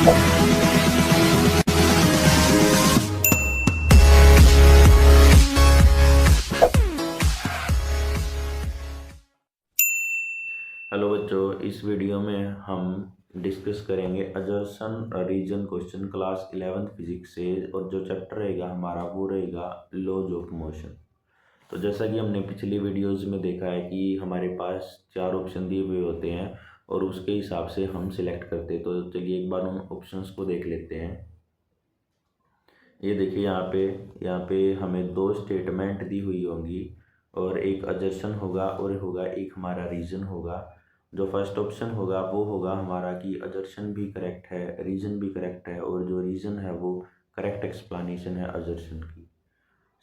Hello बच्चों, इस video में हम डिस्कस करेंगे assertion reason question class 11th physics से। और जो चैप्टर रहेगा हमारा वो रहेगा लॉज ऑफ मोशन। तो जैसा कि हमने पिछली वीडियोस में देखा है कि हमारे पास 4 ऑप्शन दिए हुए होते हैं और उसके हिसाब से हम सिलेक्ट करते हैं। तो चलिए एक बार उन ऑप्शंस को देख लेते हैं। ये देखिए यहाँ पे हमें 2 स्टेटमेंट दी हुई होंगी और एक अजर्सन होगा और होगा एक हमारा रीजन होगा। जो फर्स्ट ऑप्शन होगा वो होगा हमारा कि अजर्सन भी करेक्ट है, रीजन भी करेक्ट है, और जो रीजन है वो करेक्ट एक्सप्लेनेशन है अजर्सन की।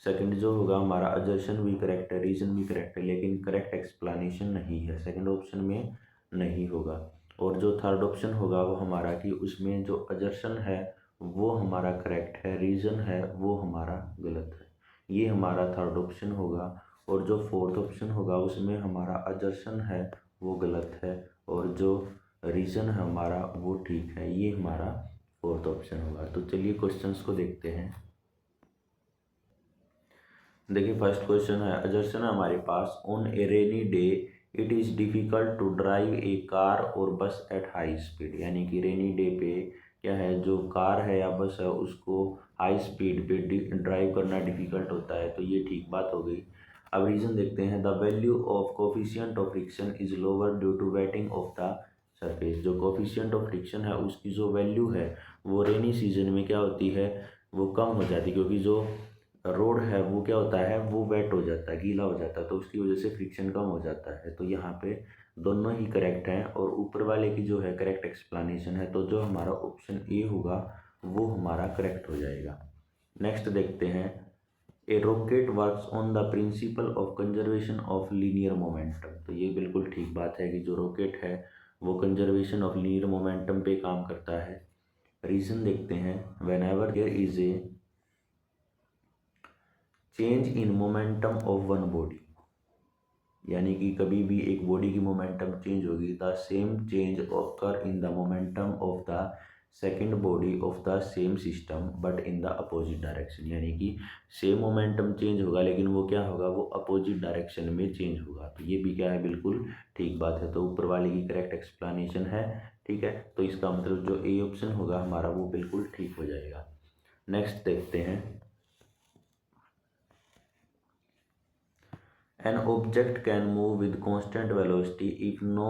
सेकंड जो होगा हमारा अजर्सन भी करेक्ट है, रीजन भी करेक्ट है, लेकिन करेक्ट एक्सप्लेनेशन नहीं है, सेकंड ऑप्शन में नहीं होगा। और जो थर्ड ऑप्शन होगा वो हमारा कि उसमें जो अजर्सन है वो हमारा करेक्ट है, रीजन है वो हमारा गलत है। ये हमारा थर्ड ऑप्शन होगा। और जो फोर्थ ऑप्शन होगा उसमें हमारा अजर्सन है वो गलत है और जो रीजन है हमारा वो ठीक है। ये हमारा फोर्थ ऑप्शन होगा। तो चलिए क्वेश्चंस को देखते हैं। देखिए फर्स्ट क्वेश्चन है, अजर्सन हमारे पास on a rainy day it is difficult to drive a car or bus at high speed. यानी कि रेनी डे पे क्या है, जो कार है या बस है उसको हाई स्पीड पे ड्राइव करना डिफ़िकल्ट होता है। तो ये ठीक बात हो गई। अब रीज़न देखते हैं। The value of coefficient of friction is lower due to wetting of the surface. जो कोफिशिएंट ऑफ फ्रिक्शन है उसकी जो वैल्यू है वो रेनी सीजन में क्या होती है, वो कम हो जाती है, क्योंकि जो रोड है वो क्या होता है, वो वेट हो जाता है, गीला हो जाता है, तो उसकी वजह से फ्रिक्शन कम हो जाता है। तो यहाँ पे दोनों ही करेक्ट हैं और ऊपर वाले की जो है करेक्ट एक्सप्लेनेशन है। तो जो हमारा ऑप्शन ए होगा वो हमारा करेक्ट हो जाएगा। नेक्स्ट देखते हैं। A rocket works on the principle of conservation of linear momentum. तो ये बिल्कुल ठीक बात है कि जो रॉकेट है वो कंजर्वेशन ऑफ लीनियर मोमेंटम पे काम करता है। रीजन देखते हैं। Whenever there is a change in momentum of one body, यानी कि कभी भी एक बॉडी की मोमेंटम चेंज होगी, the same change occur in the momentum of the second body of the same system but in the opposite direction. यानी कि same momentum change होगा लेकिन वो क्या होगा, वो अपोजिट डायरेक्शन में चेंज होगा। तो ये भी क्या है, बिल्कुल ठीक बात है। तो ऊपर वाले की करेक्ट एक्सप्लेनेशन है। ठीक है, तो इसका मतलब जो ए ऑप्शन होगा हमारा वो बिल्कुल ठीक हो जाएगा। नेक्स्ट देखते हैं। An object can move with constant velocity if no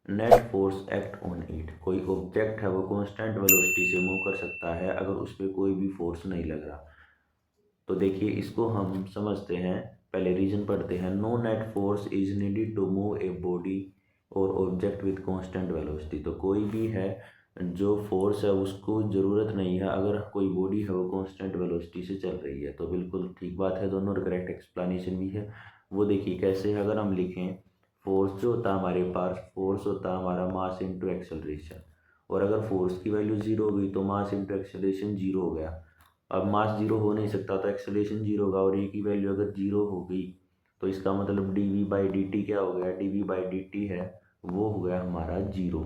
net force act on it। कोई ऑब्जेक्ट है वो कांस्टेंट वेलोसिटी से मूव कर सकता है अगर उस पर कोई भी फोर्स नहीं लग रहा। तो देखिए इसको हम समझते हैं, पहले रीजन पढ़ते हैं। No net force is needed to move a body or object with constant velocity. तो कोई भी है जो फोर्स है उसको ज़रूरत नहीं है अगर कोई बॉडी है वो कांस्टेंट वेलोसिटी से चल रही है। तो बिल्कुल ठीक बात है, दोनों करेक्ट एक्सप्लेनेशन भी है। वो देखिए कैसे है, अगर हम लिखें फोर्स जो होता है हमारे पास, फोर्स होता है हमारा मास इंटू एक्सेलरेशन। और अगर फोर्स की वैल्यू जीरो हो गई तो मास इंटू एक्सेलरेशन जीरो हो गया। अब मास जीरो हो नहीं सकता तो एक्सेलरेशन जीरो होगा, और ए की वैल्यू अगर जीरो हो गई तो इसका मतलब d v by d t क्या हो गया, d v by d t है वो हो गया हमारा जीरो।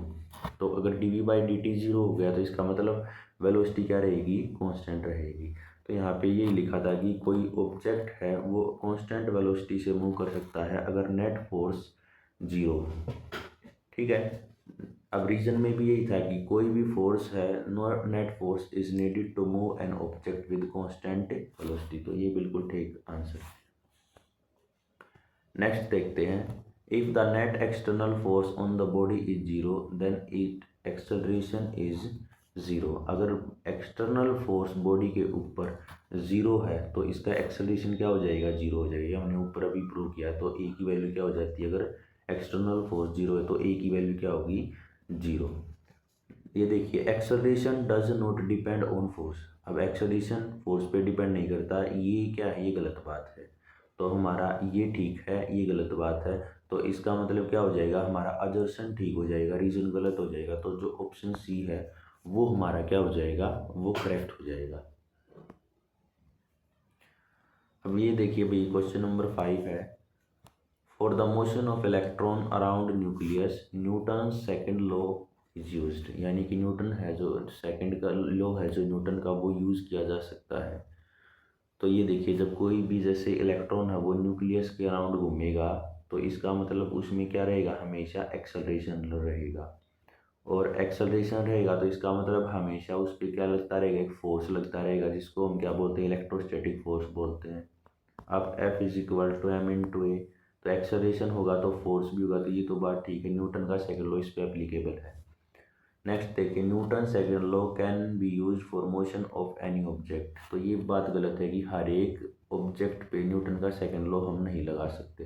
तो अगर d v by d t zero हो गया तो इसका मतलब वेलोसिटी क्या रहेगी, कांस्टेंट रहेगी। तो यहाँ पे ये लिखा था कि कोई ऑब्जेक्ट है वो कांस्टेंट वेलोसिटी से मूव कर सकता है अगर नेट फोर्स जीरो। ठीक है, अब रीजन में भी यही था कि कोई भी फोर्स है, no net force is needed to move an object with constant velocity. तो ये बिल्कुल ठीक आंसर। नेक्स्ट देखते हैं। If the net external force on the body is zero then it acceleration is zero. अगर एक्सटर्नल फोर्स बॉडी के ऊपर zero है तो इसका एक्सेलरेशन क्या हो जाएगा, जीरो हो जाएगा। हमने ऊपर अभी प्रूव किया। तो ए की वैल्यू क्या हो जाती है, अगर एक्सटर्नल फोर्स जीरो है तो ए की वैल्यू क्या होगी, जीरो। ये देखिए acceleration does not depend on force. अब एक्सेलरेशन फोर्स पे डिपेंड नहीं करता, ये क्या है, ये गलत बात है। तो हमारा ये ठीक है, ये गलत बात है। तो इसका मतलब क्या हो जाएगा, हमारा अजर्सन ठीक हो जाएगा, रीजन गलत हो जाएगा। तो जो ऑप्शन सी है वो हमारा क्या हो जाएगा, वो करेक्ट हो जाएगा। अब ये देखिए भाई क्वेश्चन नंबर 5 है। For the motion of electron around nucleus Newton second law is used, यानी कि न्यूटन है जो सेकंड का लॉ है जो न्यूटन का वो यूज़ किया जा सकता है। तो ये देखिए, जब कोई भी जैसे इलेक्ट्रॉन है वो न्यूक्लियस के अराउंड घूमेगा तो इसका मतलब उसमें क्या रहेगा, हमेशा एक्सेलरेशन रहेगा। और एक्सेलरेशन रहेगा तो इसका मतलब हमेशा उस पर क्या लगता रहेगा, एक फोर्स लगता रहेगा जिसको हम क्या बोलते हैं, इलेक्ट्रोस्टैटिक फोर्स बोलते हैं। अब F is equal to m into a, तो एक्सेलरेशन होगा तो फोर्स भी होगा, तो ये तो बात ठीक है, न्यूटन का सेकंड लॉ इस पे एप्लीकेबल है। नेक्स्ट देखिए, Newton second law can be use for motion of any object. तो ये बात गलत है कि हर एक ऑब्जेक्ट पे न्यूटन का सेकंड लॉ हम नहीं लगा सकते।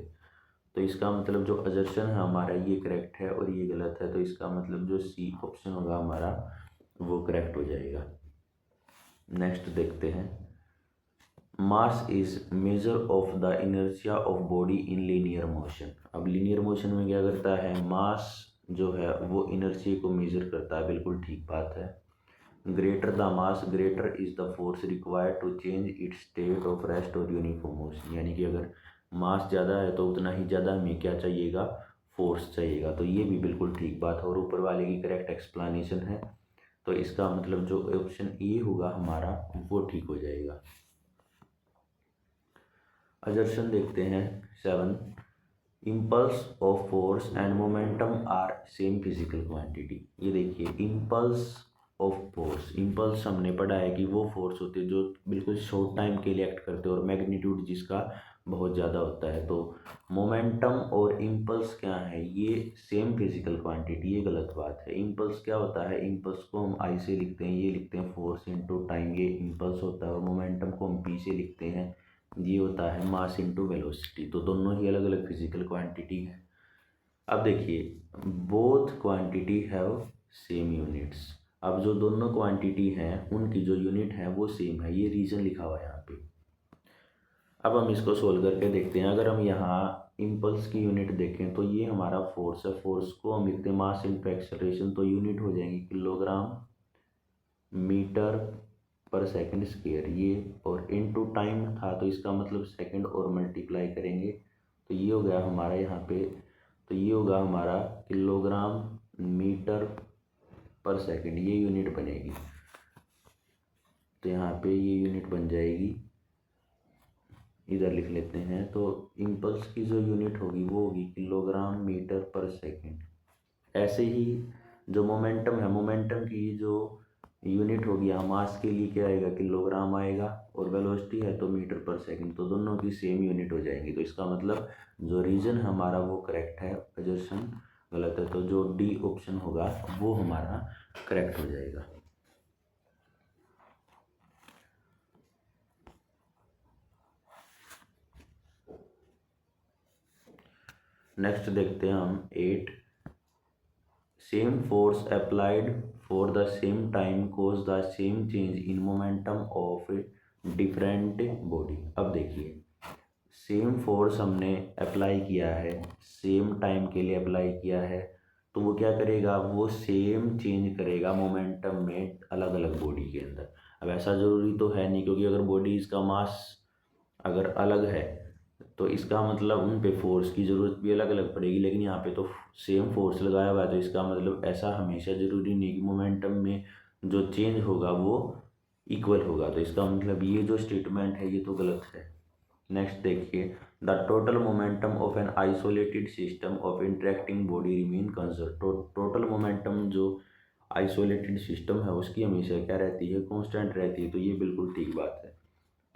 तो इसका मतलब जो अजर्शन है हमारा ये करेक्ट है और ये गलत है, तो इसका मतलब जो सी ऑप्शन होगा हमारा वो करेक्ट हो जाएगा। नेक्स्ट देखते हैं, mass is measure of the inertia of body in linear motion. अब लीनियर मोशन में क्या करता है, मास जो है वो इनर्शिया को मेजर करता है, बिल्कुल ठीक बात है। Greater the mass greater is the force required to change its state of rest or uniform motion, यानी कि अगर मास ज़्यादा है तो उतना ही ज़्यादा हमें क्या चाहिएगा, फोर्स चाहिएगा। तो ये भी बिल्कुल ठीक बात है और ऊपर वाले की करेक्ट एक्सप्लेनेशन है। तो इसका मतलब जो ऑप्शन ए होगा हमारा वो ठीक हो जाएगा। अजर्शन देखते हैं 7, impulse of force and momentum are same physical quantity. ये देखिए, इम्पल्स ऑफ फोर्स, इम्पल्स हमने पढ़ा है कि वो फोर्स होते हैं जो बिल्कुल शॉर्ट टाइम के लिए एक्ट करते हैं और मैग्नीट्यूड जिसका बहुत ज़्यादा होता है। तो मोमेंटम और इम्पल्स क्या है, ये सेम फिजिकल क्वांटिटी, ये गलत बात है। इम्पल्स क्या होता है, इम्पल्स को हम आई से लिखते हैं, ये लिखते हैं फोर्स इंटू टाइम, ये इम्पल्स होता है। और मोमेंटम को हम पी से लिखते हैं, ये होता है मास इंटू वेलोसिटी। तो दोनों ही अलग अलग फिजिकल क्वांटिटी है। अब देखिए, both quantity have same units. अब जो दोनों क्वांटिटी हैं उनकी जो यूनिट है वो सेम है, ये रीजन लिखा हुआ है यहाँ पे। अब हम इसको सोल्व करके देखते हैं। अगर हम यहाँ इम्पल्स की यूनिट देखें तो ये हमारा फोर्स है, फोर्स को हम लिखते हैं मास इंटू एक्सेलरेशन, तो यूनिट हो जाएंगी किलोग्राम मीटर पर सेकंड स्क्वायर, ये और इनटू टाइम था तो इसका मतलब सेकंड और मल्टीप्लाई करेंगे तो ये हो गया हमारा यहाँ पे, तो ये होगा हमारा किलोग्राम मीटर पर सेकंड, ये यूनिट बनेगी। तो यहाँ पे ये यूनिट बन जाएगी, इधर लिख लेते हैं। तो इम्पल्स की जो यूनिट होगी वो होगी किलोग्राम मीटर पर सेकंड। ऐसे ही जो मोमेंटम है, मोमेंटम की जो यूनिट होगी, यहाँ मास के लिए क्या आएगा, किलोग्राम आएगा, और वेलोसिटी है तो मीटर पर सेकंड, तो दोनों की सेम यूनिट हो जाएंगी। तो इसका मतलब जो रीजन हमारा वो करेक्ट है, अजर्शन गलत है, तो जो डी ऑप्शन होगा वो हमारा करेक्ट हो जाएगा। नेक्स्ट देखते हैं हम 8, same force applied for the same time cause the same change in momentum of different body. अब देखिए, सेम फोर्स हमने अप्लाई किया है, सेम टाइम के लिए अप्लाई किया है, तो वो क्या करेगा, वो सेम चेंज करेगा मोमेंटम में अलग अलग बॉडी के अंदर। अब ऐसा ज़रूरी तो है नहीं, क्योंकि अगर बॉडीज़ का मास अगर अलग है तो इसका मतलब उन पे फोर्स की ज़रूरत भी अलग अलग पड़ेगी, लेकिन यहाँ पे तो सेम फोर्स लगाया हुआ है, तो इसका मतलब ऐसा हमेशा ज़रूरी नहीं कि मोमेंटम में जो चेंज होगा वो इक्वल होगा। तो इसका मतलब ये जो स्टेटमेंट है ये तो गलत है। नेक्स्ट देखिए, the total momentum of an isolated system of interacting body remain conserve. Total momentum जो आइसोलेटेड सिस्टम है उसकी हमेशा क्या रहती है, कांस्टेंट रहती है, तो ये बिल्कुल ठीक बात है।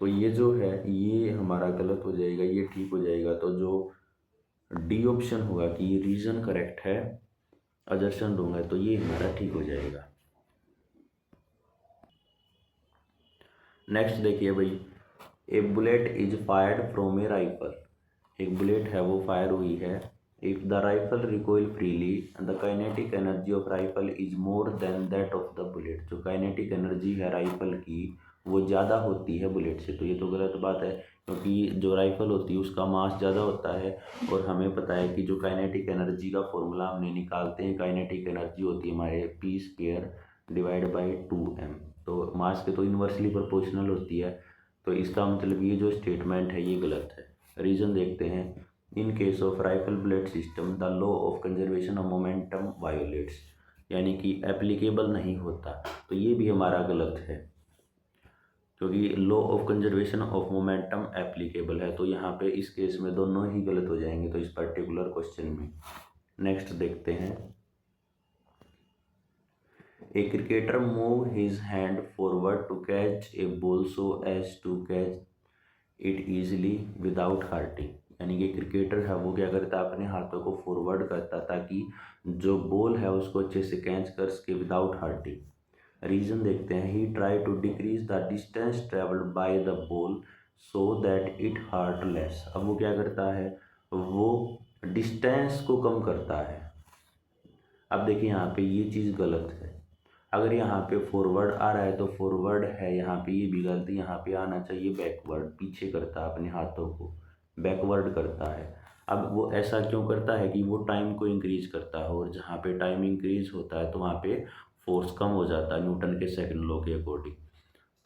तो ये जो है ये हमारा गलत हो जाएगा, ये ठीक हो जाएगा। तो जो डी ऑप्शन होगा कि ये रीजन करेक्ट है, अजर्शन दूंगा तो ये हमारा ठीक हो जाएगा। नेक्स्ट देखिए भाई, a bullet is fired from a rifle. एक बुलेट है वो फायर हुई है, if the rifle recoil freely the kinetic energy of rifle is more than that of the bullet. जो काइनेटिक एनर्जी है राइफल की वो ज़्यादा होती है बुलेट से, तो ये तो गलत बात है, क्योंकि जो राइफल होती है उसका मास ज़्यादा होता है। और हमें पता है कि जो काइनेटिक एनर्जी का फॉर्मूला हमने निकालते हैं, काइनेटिक एनर्जी होती है हमारे P square divide by 2m, तो मास के तो इन्वर्सली प्रोपोर्शनल होती है। तो इसका मतलब ये जो स्टेटमेंट है ये गलत है। रीज़न देखते हैं, in case of rifle bullet system the law of conservation of momentum violates. यानी कि एप्लीकेबल नहीं होता। तो ये भी हमारा गलत है, क्योंकि law of conservation of momentum applicable है। तो यहाँ पे इस केस में दोनों ही गलत हो जाएंगे तो इस पर्टिकुलर क्वेश्चन में। नेक्स्ट देखते हैं, a cricketer move his hand forward to catch a ball so as to catch it easily without hurting. यानी कि क्रिकेटर है वो क्या करता है, अपने हाथों को फॉरवर्ड करता ताकि जो बॉल है उसको अच्छे से कैच कर सके विदाउट हर्टिंग। रीजन देखते हैं, he try to decrease the distance travelled by the ball so that it hurt less. अब वो क्या करता है, वो डिस्टेंस को कम करता है। अब देखिए यहाँ पे ये चीज़ गलत है। अगर यहाँ पे फॉरवर्ड आ रहा है तो फॉरवर्ड है, यहाँ पे ये भी गलती, यहाँ पे आना चाहिए बैकवर्ड, पीछे करता है अपने हाथों को, बैकवर्ड करता है। अब वो ऐसा क्यों करता है कि वो टाइम को इंक्रीज करता है, और जहाँ पे टाइम इंक्रीज होता है तो वहाँ पे फोर्स कम हो जाता है न्यूटन के सेकंड लॉ के अकॉर्डिंग।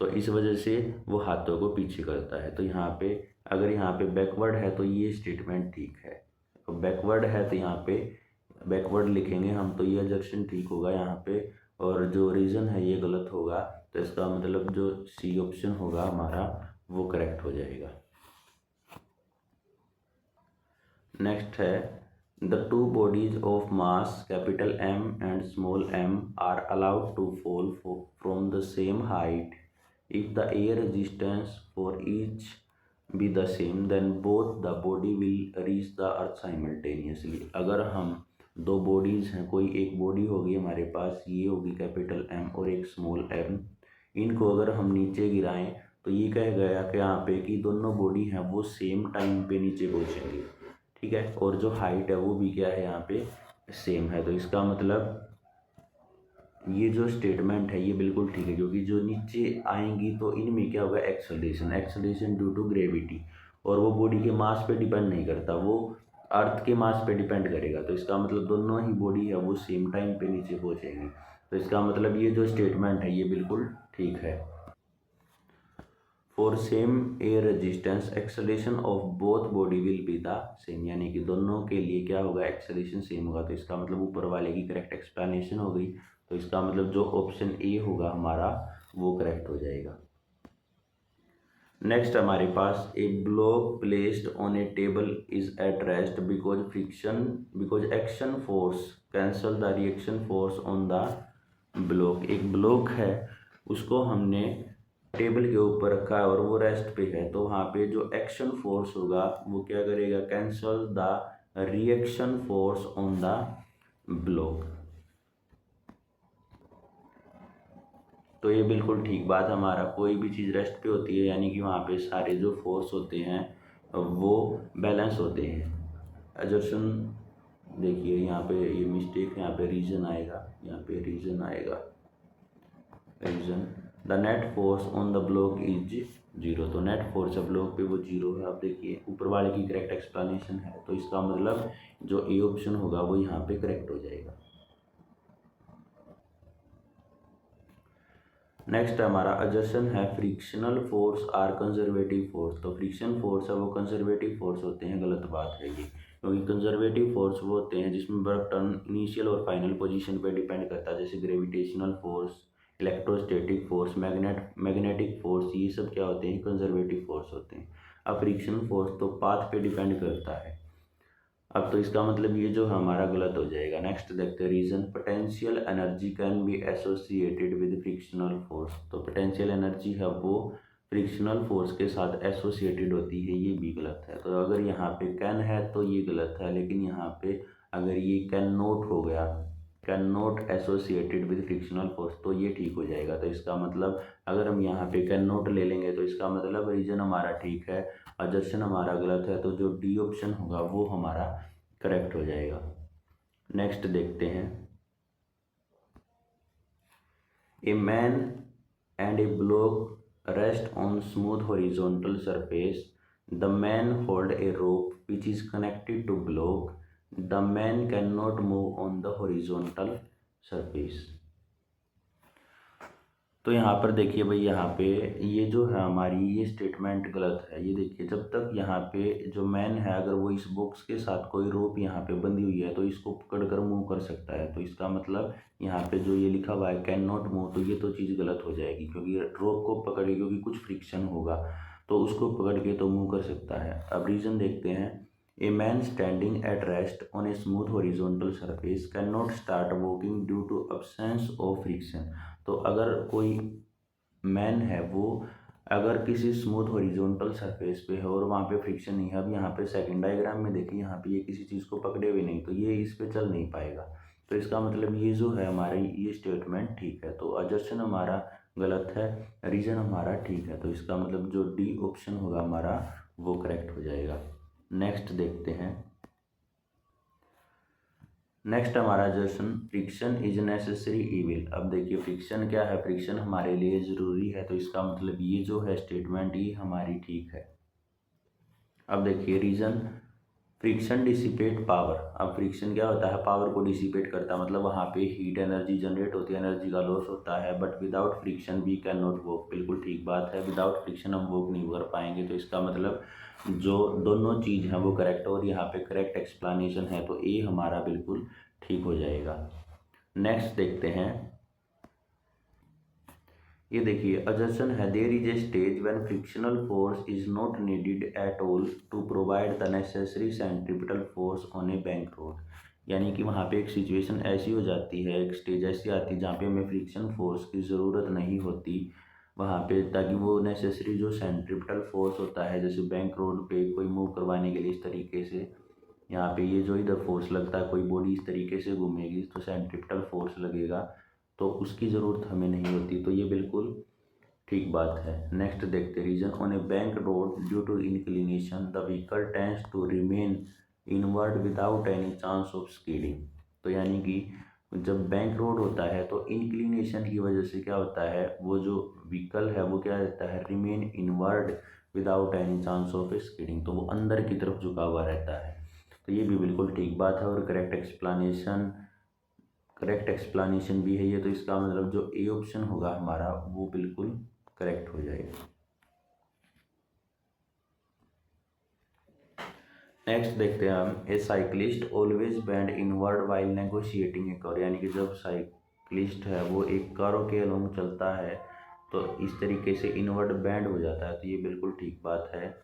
तो इस वजह से वो हाथों को पीछे करता है। तो यहाँ पे अगर यहाँ पे बैकवर्ड है तो ये स्टेटमेंट ठीक है, तो बैकवर्ड है तो यहाँ पे बैकवर्ड लिखेंगे हम, तो ये एजर्शन ठीक होगा यहाँ पे, और जो रीज़न है ये गलत होगा। तो इसका मतलब जो सी ऑप्शन होगा हमारा वो करेक्ट हो जाएगा। नेक्स्ट है, the two bodies of mass capital M and small m are allowed to fall from the same height if the air resistance for each be the same then both the body will reach the earth simultaneously. अगर हम दो bodies हैं, कोई एक body होगी हमारे पास, ये होगी कैपिटल एम और एक स्मॉल एम, इनको अगर हम नीचे गिराएं तो ये कह गया कि यहाँ पे कि दोनों बॉडी हैं वो सेम टाइम पे नीचे पहुँचेंगी, ठीक है, और जो हाइट है वो भी क्या है यहाँ पे सेम है। तो इसका मतलब ये जो स्टेटमेंट है ये बिल्कुल ठीक है, क्योंकि जो नीचे आएंगी तो इनमें क्या होगा, acceleration, acceleration due to gravity, और वो बॉडी के मास पे डिपेंड नहीं करता, वो अर्थ के मास पे डिपेंड करेगा। तो इसका मतलब दोनों ही बॉडी है वो सेम टाइम पे नीचे पहुंचेंगी। तो इसका मतलब ये जो स्टेटमेंट है ये बिल्कुल ठीक है। For same air resistance acceleration of both body will be the same, यानी कि दोनों के लिए क्या होगा, एक्सेलरेशन सेम होगा। तो इसका मतलब ऊपर वाले की करेक्ट एक्सप्लेनेशन हो गई। तो इसका मतलब जो ऑप्शन ए होगा हमारा वो करेक्ट हो जाएगा। नेक्स्ट हमारे पास, a block placed on a table is at rest because action force cancel the reaction force on the block. एक ब्लॉक है उसको हमने टेबल के ऊपर रखा है और वो रेस्ट पे है, तो वहाँ पे जो एक्शन फोर्स होगा वो क्या करेगा, cancel the reaction force on the block. तो ये बिल्कुल ठीक बात, हमारा कोई भी चीज़ रेस्ट पे होती है यानी कि वहाँ पे सारे जो फोर्स होते हैं वो बैलेंस होते हैं। एजर्शन देखिए यहाँ पे ये मिस्टेक, यहाँ पे रीजन आएगा, यहाँ पे रीजन आएगा, reason the net force on the block is zero. तो नेट फोर्स है ब्लॉक पे वो जीरो है। आप देखिए ऊपर वाले की करेक्ट एक्सप्लेनेशन है, तो इसका मतलब जो ए ऑप्शन होगा वो यहाँ पे करेक्ट हो जाएगा। नेक्स्ट हमारा अजर्शन है, frictional force are conservative force. तो फ्रिक्शन फोर्स है वो कंजर्वेटिव फोर्स होते हैं, गलत बात है ये, क्योंकि कंजर्वेटिव फोर्स वो होते हैं जिसमें वर्क टर्न इनिशियल और फाइनल पोजीशन पे डिपेंड करता है, जैसे gravitational force, electrostatic force, magnetic force, ये सब क्या होते हैं, कंजर्वेटिव फोर्स होते हैं। अब फ्रिक्शन फोर्स तो पाथ पे डिपेंड करता है। अब तो इसका मतलब ये जो हमारा गलत हो जाएगा। नेक्स्ट देखते हैं, reason potential energy can be associated with frictional force. तो पोटेंशियल एनर्जी है वो फ्रिक्शनल फोर्स के साथ एसोसिएटेड होती है, ये भी गलत है। तो अगर यहाँ पे कैन है तो ये गलत है, लेकिन यहाँ पे अगर ये कैन नॉट हो गया, can not associated with frictional force, तो ये ठीक हो जाएगा। तो इसका मतलब अगर हम यहाँ पे कैन नॉट ले लेंगे तो इसका मतलब रीजन हमारा ठीक है, अजर्शन हमारा गलत है, तो जो डी ऑप्शन होगा वो हमारा करेक्ट हो जाएगा। नेक्स्ट देखते हैं, a man and a block rest on smooth horizontal surface, the man hold a rope which is connected to block, the man can not move on the horizontal surface. तो यहाँ पर देखिए भाई, यहाँ पे ये जो है हमारी ये स्टेटमेंट गलत है। ये देखिए, जब तक यहाँ पे जो मैन है अगर वो इस बॉक्स के साथ कोई रोप यहाँ पे बंधी हुई है तो इसको पकड़ कर मूव कर सकता है। तो इसका मतलब यहाँ पे जो ये लिखा हुआ है कैन नॉट मूव, तो ये तो चीज़ गलत हो जाएगी, क्योंकि रोप को पकड़ के, क्योंकि कुछ फ्रिक्शन होगा तो उसको पकड़ के तो मूव कर सकता है। अब रीज़न देखते हैं। A man standing at rest on a smooth horizontal surface can not start walking due to absence of friction. तो अगर कोई मैन है वो अगर किसी स्मूथ हॉरिजॉन्टल सरफेस पे है और वहाँ पे फ्रिक्शन नहीं है, अब यहाँ पे सेकंड डायग्राम में देखिए, यहाँ पे ये किसी चीज़ को पकड़े हुए नहीं, तो ये इस पे चल नहीं पाएगा। तो इसका मतलब ये जो है हमारा ये स्टेटमेंट ठीक है। तो अजर्शन हमारा गलत है, रीजन हमारा ठीक है। तो इसका मतलब जो डी ऑप्शन होगा हमारा वो करेक्ट हो जाएगा। नेक्स्ट देखते हैं। नेक्स्ट हमारा question, friction is necessary evil. अब देखिए फ्रिक्शन क्या है, फ्रिक्शन हमारे लिए ज़रूरी है। तो इसका मतलब ये जो है स्टेटमेंट ये हमारी ठीक है। अब देखिए रीज़न, फ्रिक्शन डिसिपेट पावर। अब फ्रिक्शन क्या होता है, पावर को डिसिपेट करता है, मतलब वहाँ पे हीट एनर्जी जनरेट होती है, एनर्जी का लॉस होता है। But without friction we can not walk. बिल्कुल ठीक बात है, विदाउट फ्रिक्शन हम वॉक नहीं कर पाएंगे। तो इसका मतलब जो दोनों चीज़ हैं वो करेक्ट, और यहाँ पे करेक्ट एक्सप्लेनेशन है, तो ए हमारा बिल्कुल ठीक हो जाएगा। नेक्स्ट देखते हैं। ये देखिए अजर्शन है, there is a stage when frictional force is not needed at all to provide the necessary centripetal force on a bank road. यानी कि वहाँ पे एक सिचुएशन ऐसी हो जाती है, एक स्टेज ऐसी आती है जहाँ पे हमें फ्रिक्शन फोर्स की ज़रूरत नहीं होती वहाँ पे, ताकि वो नेसेसरी जो सेंट्रीपिटल फोर्स होता है, जैसे बैंक रोड पे कोई मूव करवाने के लिए इस तरीके से यहाँ पे ये जो इधर फोर्स लगता है, कोई बॉडी इस तरीके से घूमेगी तो सेंट्रीपिटल फोर्स लगेगा, तो उसकी ज़रूरत हमें नहीं होती। तो ये बिल्कुल ठीक बात है। नेक्स्ट देखते, reason on a bank road due to inclination the vehicle tends to remain inward without any chance of skidding. तो यानी कि जब बैंक रोड होता है तो इंक्लिनेशन की वजह से क्या होता है, वो जो व्हीकल है वो क्या रहता है, remain inward without any chance of skidding, तो वो अंदर की तरफ झुका हुआ रहता है। तो ये भी बिल्कुल ठीक बात है और करेक्ट एक्सप्लेनेशन भी है ये। तो इसका मतलब जो ए ऑप्शन होगा हमारा वो बिल्कुल करेक्ट हो जाएगा। नेक्स्ट देखते हैं हम, a cyclist always bend inward while negotiating a curve. यानी कि जब साइक्लिस्ट है वो एक कारों के अलोंग चलता है तो इस तरीके से इनवर्ड बैंड हो जाता है। तो ये बिल्कुल ठीक बात है।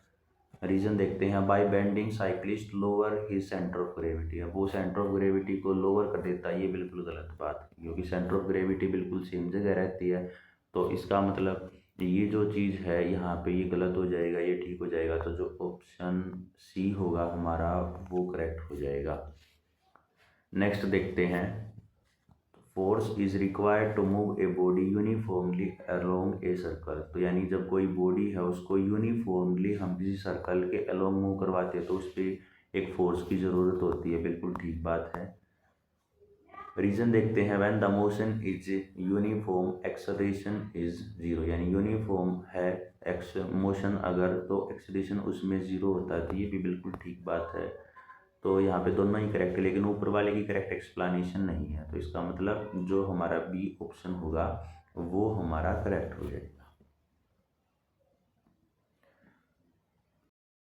रीजन देखते हैं, by bending cyclist lower his centre of gravity. अब वो सेंटर ऑफ ग्रेविटी को लोअर कर देता है, ये बिल्कुल गलत बात है, क्योंकि सेंटर ऑफ ग्रेविटी बिल्कुल सेम जगह रहती है। तो इसका मतलब ये जो चीज़ है यहाँ पे ये गलत हो जाएगा, ये ठीक हो जाएगा। तो जो ऑप्शन सी होगा हमारा वो करेक्ट हो जाएगा। नेक्स्ट देखते हैं, force is required to move a body uniformly along a circle. तो यानी जब कोई बॉडी है उसको यूनिफॉर्मली हम किसी सर्कल के अलोंग मूव करवाते हैं तो उस पर एक फोर्स की ज़रूरत होती है, बिल्कुल ठीक बात है। रीज़न देखते हैं, when the motion is uniform acceleration is zero. यानी यूनिफॉर्म है एक्स मोशन अगर, तो एक्सेलरेशन उसमें ज़ीरो होता है। तो ये भी बिल्कुल ठीक बात है। तो यहाँ पे दोनों ही करेक्ट है, लेकिन ऊपर वाले की करेक्ट एक्सप्लेनेशन नहीं है। तो इसका मतलब जो हमारा बी ऑप्शन होगा वो हमारा करेक्ट हो जाए।